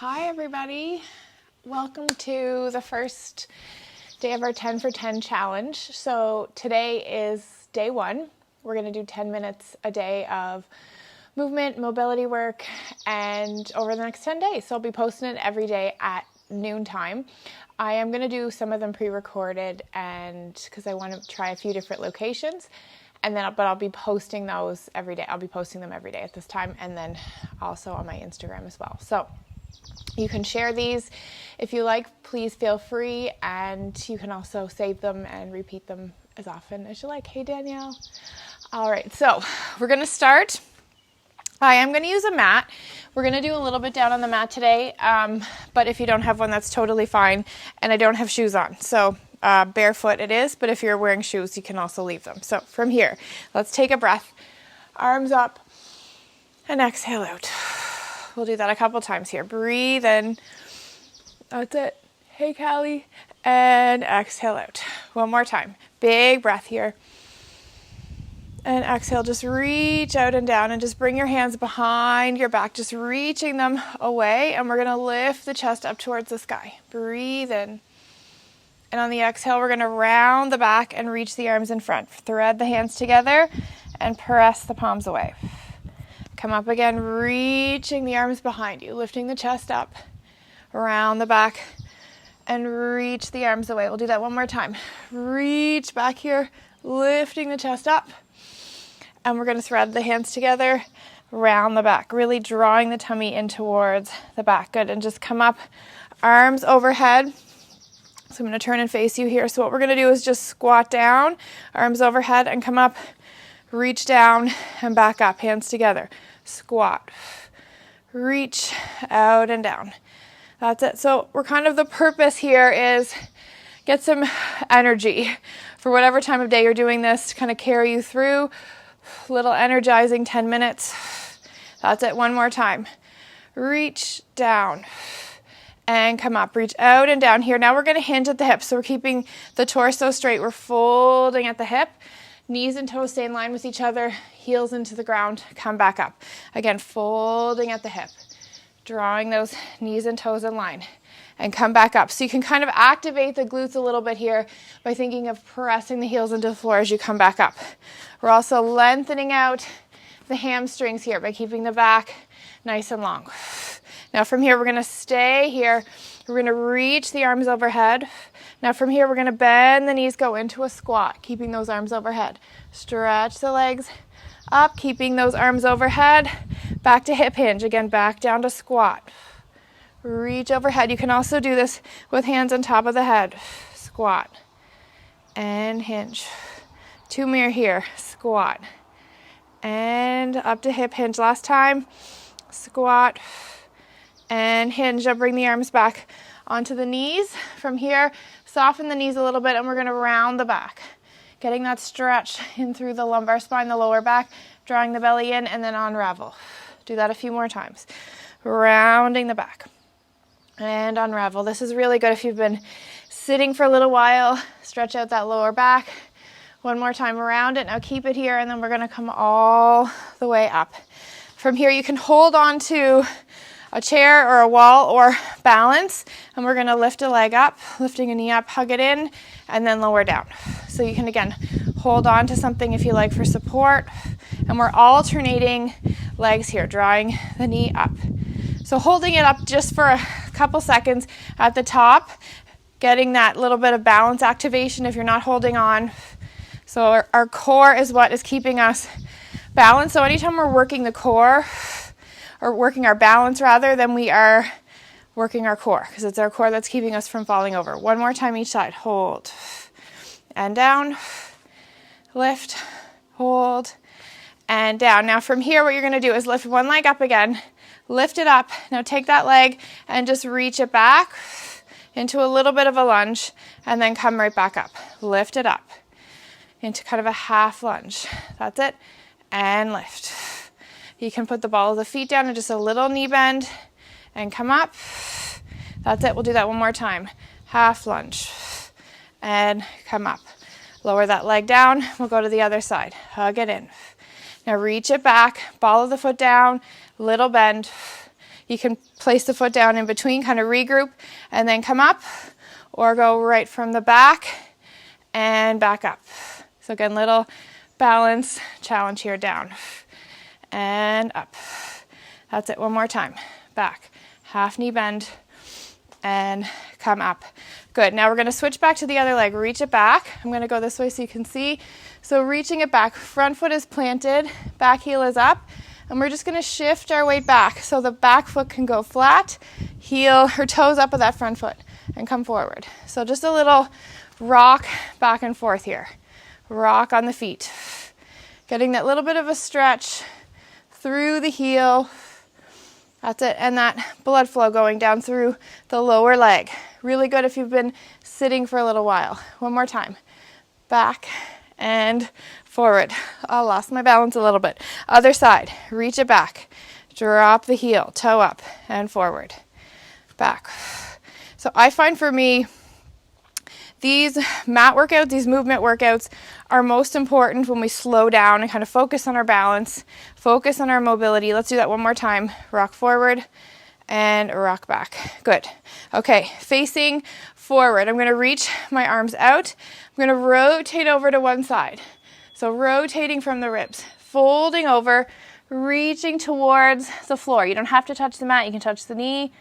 Hi everybody, welcome to the first day of our 10 for 10 challenge. So today is day one. We're going to do 10 minutes a day of movement, mobility work, and over the next 10 days. So I'll be posting it every day at noontime. I am going to do some of them pre-recorded and because I want to try a few different locations. And then, but I'll be posting those every day. I'll be posting them every day at this time and then also on my Instagram as well. So you can share these if you like, please feel free, and you can also save them and repeat them as often as you like. Hey Danielle. All right, so we're going to start. I am going to use a mat. We're going to do a little bit down on the mat today, but if you don't have one, that's totally fine. And I don't have shoes on, so barefoot it is, but if you're wearing shoes, you can also leave them. So from here, let's take a breath. Arms up and exhale out. We'll do that a couple times here. Breathe in. That's it. Hey, Callie. And exhale out. One more time. Big breath here. And exhale. Just reach out and down and just bring your hands behind your back, just reaching them away. And we're going to lift the chest up towards the sky. Breathe in. And on the exhale, we're going to round the back and reach the arms in front. Thread the hands together and press the palms away. Come up again, reaching the arms behind you, lifting the chest up, around the back, and reach the arms away. We'll do that one more time. Reach back here, lifting the chest up, and we're going to thread the hands together, round the back, really drawing the tummy in towards the back. Good, and just come up, arms overhead. So I'm going to turn and face you here. So what we're going to do is just squat down, arms overhead, and come up, reach down, and back up, hands together. Squat, reach out and down. That's it. So we're kind of, the purpose here is get some energy for whatever time of day you're doing this to kind of carry you through. Little energizing 10 minutes. That's it. One more time. Reach down and come up. Reach out and down here. Now we're going to hinge at the hips. So we're keeping the torso straight. We're folding at the hip. Knees and toes stay in line with each other, heels into the ground, come back up. Again, folding at the hip, drawing those knees and toes in line, and come back up. So you can kind of activate the glutes a little bit here by thinking of pressing the heels into the floor as you come back up. We're also lengthening out the hamstrings here by keeping the back nice and long. Now from here, we're going to stay here. We're going to reach the arms overhead. Now from here, we're going to bend the knees, go into a squat, keeping those arms overhead. Stretch the legs up, keeping those arms overhead. Back to hip hinge. Again, back down to squat. Reach overhead. You can also do this with hands on top of the head. Squat and hinge. Two more here. Squat and up to hip hinge. Last time. Squat and hinge. I'll bring the arms back onto the knees. From here, soften the knees a little bit, and we're going to round the back. Getting that stretch in through the lumbar spine, the lower back, drawing the belly in, and then unravel. Do that a few more times. Rounding the back. And unravel. This is really good if you've been sitting for a little while. Stretch out that lower back. One more time around it. Now keep it here, and then we're going to come all the way up. From here, you can hold on to a chair or a wall or balance, and we're going to lift a leg up, lifting a knee up, hug it in, and then lower down. So you can again hold on to something if you like for support, and we're alternating legs here, drawing the knee up. So holding it up just for a couple seconds at the top, getting that little bit of balance activation if you're not holding on. So our core is what is keeping us balanced. So anytime we're working the core, or working our balance rather, then we are working our core, because it's our core that's keeping us from falling over. One more time each side. Hold and down, lift, hold, and down. Now from here, what you're going to do is lift one leg up again, lift it up. Now take that leg and just reach it back into a little bit of a lunge, and then come right back up. Lift it up into kind of a half lunge. That's it. And lift. You can put the ball of the feet down and just a little knee bend and come up. That's it. We'll do that one more time. Half lunge and come up. Lower that leg down. We'll go to the other side. Hug it in. Now reach it back. Ball of the foot down. Little bend. You can place the foot down in between, kind of regroup, and then come up, or go right from the back and back up. So again, little balance challenge here, down and up. That's it, one more time. Back, half knee bend, and come up. Good, now we're gonna switch back to the other leg. Reach it back. I'm gonna go this way so you can see. So reaching it back, front foot is planted, back heel is up, and we're just gonna shift our weight back so the back foot can go flat, heel or toes up of that front foot, and come forward. So just a little rock back and forth here. Rock on the feet. Getting that little bit of a stretch through the heel. That's it, and that blood flow going down through the lower leg. Really good if you've been sitting for a little while. One more time. Back and forward. I lost my balance a little bit. Other side, reach it back. Drop the heel, toe up and forward. Back. So I find for me, these mat workouts, these movement workouts are most important when we slow down and kind of focus on our balance, focus on our mobility. Let's do that one more time. Rock forward and rock back. Good. Okay, facing forward. I'm going to reach my arms out. I'm going to rotate over to one side. So rotating from the ribs, folding over, reaching towards the floor. You don't have to touch the mat. You can touch the knee.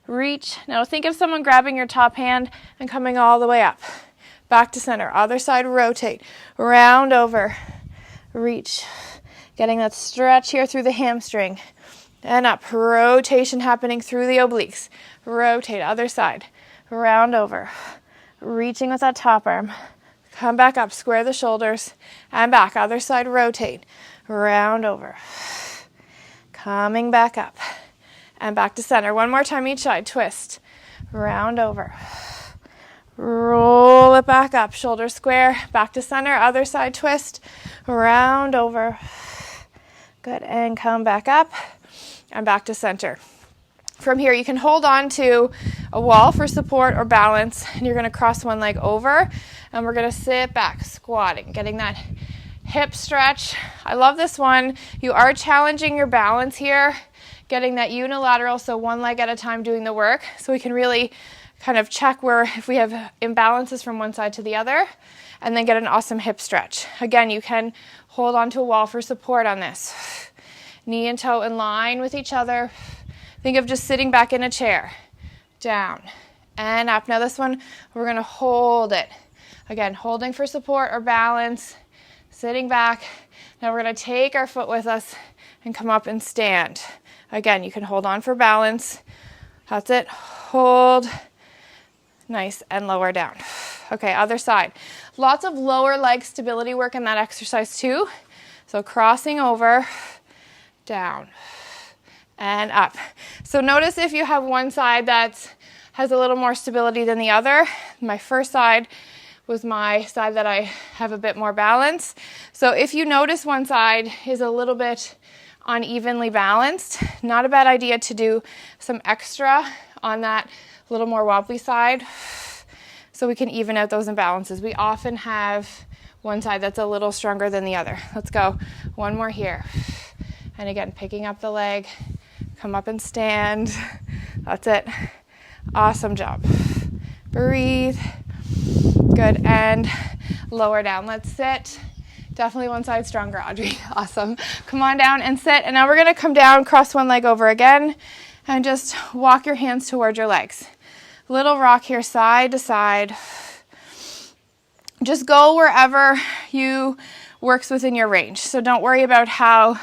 Reach. Now think of someone grabbing your top hand and coming all the way up. Back to center. Other side, rotate. Round over. Reach. Getting that stretch here through the hamstring. And up. Rotation happening through the obliques. Rotate. Other side. Round over. Reaching with that top arm. Come back up. Square the shoulders. And back. Other side, rotate. Round over. Coming back up. And back to center. One more time each side. Twist. Round over. Roll it back up. Shoulders square. Back to center. Other side twist. Round over. Good. And come back up. And back to center. From here, you can hold on to a wall for support or balance. And you're going to cross one leg over. And we're going to sit back, squatting. Getting that hip stretch. I love this one. You are challenging your balance here. Getting that unilateral, so one leg at a time doing the work, so we can really kind of check where if we have imbalances from one side to the other, and then get an awesome hip stretch. Again, you can hold onto a wall for support on this. Knee and toe in line with each other. Think of just sitting back in a chair. Down and up. Now this one, we're gonna hold it. Again, holding for support or balance, sitting back. Now we're gonna take our foot with us and come up and stand. Again, you can hold on for balance. That's it. Hold. Nice, and lower down. Okay, other side. Lots of lower leg stability work in that exercise too. So crossing over, down, and up. So notice if you have one side that has a little more stability than the other. My first side was my side that I have a bit more balance. So if you notice one side is a little bit unevenly balanced, not a bad idea to do some extra on that little more wobbly side so we can even out those imbalances. We often have one side that's a little stronger than the other. Let's go. One more here. And again, picking up the leg, come up and stand. That's it. Awesome job. Breathe. Good. And lower down. Let's sit. Definitely one side stronger, Audrey. Awesome. Come on down and sit. And now we're going to come down, cross one leg over again, and just walk your hands towards your legs. Little rock here, side to side. Just go wherever you works within your range. So don't worry about how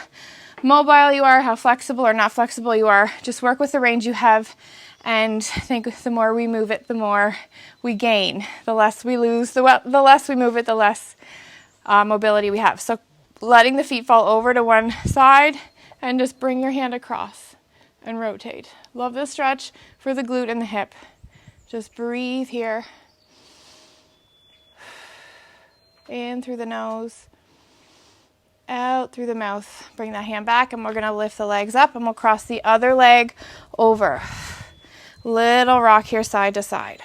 mobile you are, how flexible or not flexible you are. Just work with the range you have, and I think the more we move it, the more we gain. The less we lose, the less we move it, the less mobility we have. So letting the feet fall over to one side and just bring your hand across and rotate. Love this stretch for the glute and the hip. Just breathe here. In through the nose, out through the mouth. Bring that hand back, and we're going to lift the legs up, and we'll cross the other leg over. Little rock here, side to side.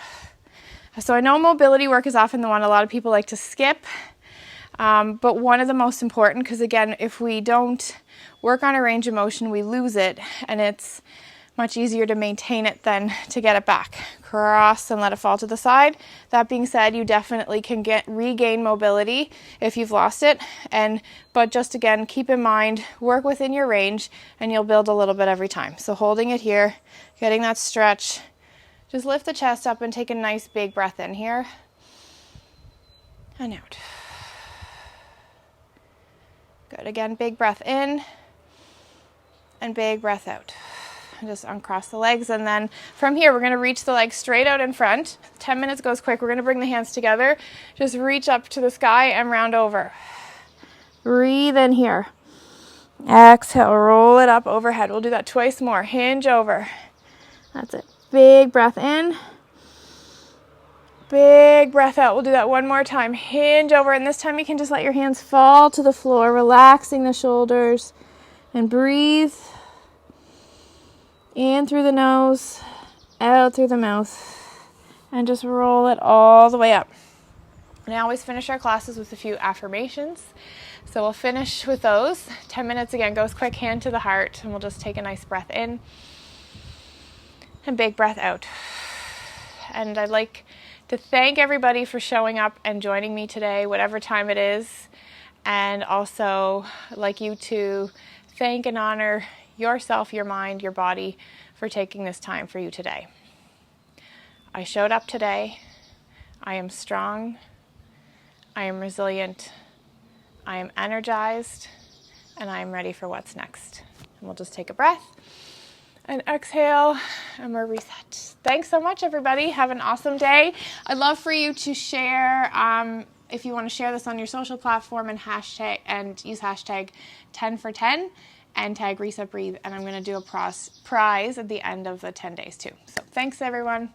So I know mobility work is often the one a lot of people like to skip. But one of the most important, because again, if we don't work on a range of motion, we lose it, and it's Much easier to maintain it than to get it back. Cross and let it fall to the side. That being said, you definitely can regain mobility if you've lost it. But just again, keep in mind, work within your range and you'll build a little bit every time. So holding it here, getting that stretch. Just lift the chest up and take a nice big breath in here and out. Good. Again, big breath in and big breath out. Just uncross the legs, and then from here we're going to reach the legs straight out in front. 10 minutes goes quick. We're going to bring the hands together. Just reach up to the sky and round over. Breathe in here. Exhale, roll it up overhead. We'll do that twice more. Hinge over. That's it. Big breath in. Big breath out. We'll do that one more time. Hinge over, and this time you can just let your hands fall to the floor, relaxing the shoulders, and breathe. In through the nose, out through the mouth, and just roll it all the way up. And I always finish our classes with a few affirmations. So we'll finish with those. 10 minutes again, goes quick, hand to the heart, and we'll just take a nice breath in and big breath out. And I'd like to thank everybody for showing up and joining me today, whatever time it is. And also I'd like you to thank and honor yourself, your mind, your body for taking this time for you today. I showed up today. I am strong. I am resilient. I am energized. And I am ready for what's next. And we'll just take a breath and exhale, and we're reset. Thanks so much, everybody. Have an awesome day. I'd love for you to share, if you want to share this on your social platform, and use hashtag 10for10. And tag Reset Breathe, and I'm going to do a prize at the end of the 10 days too. So thanks, everyone.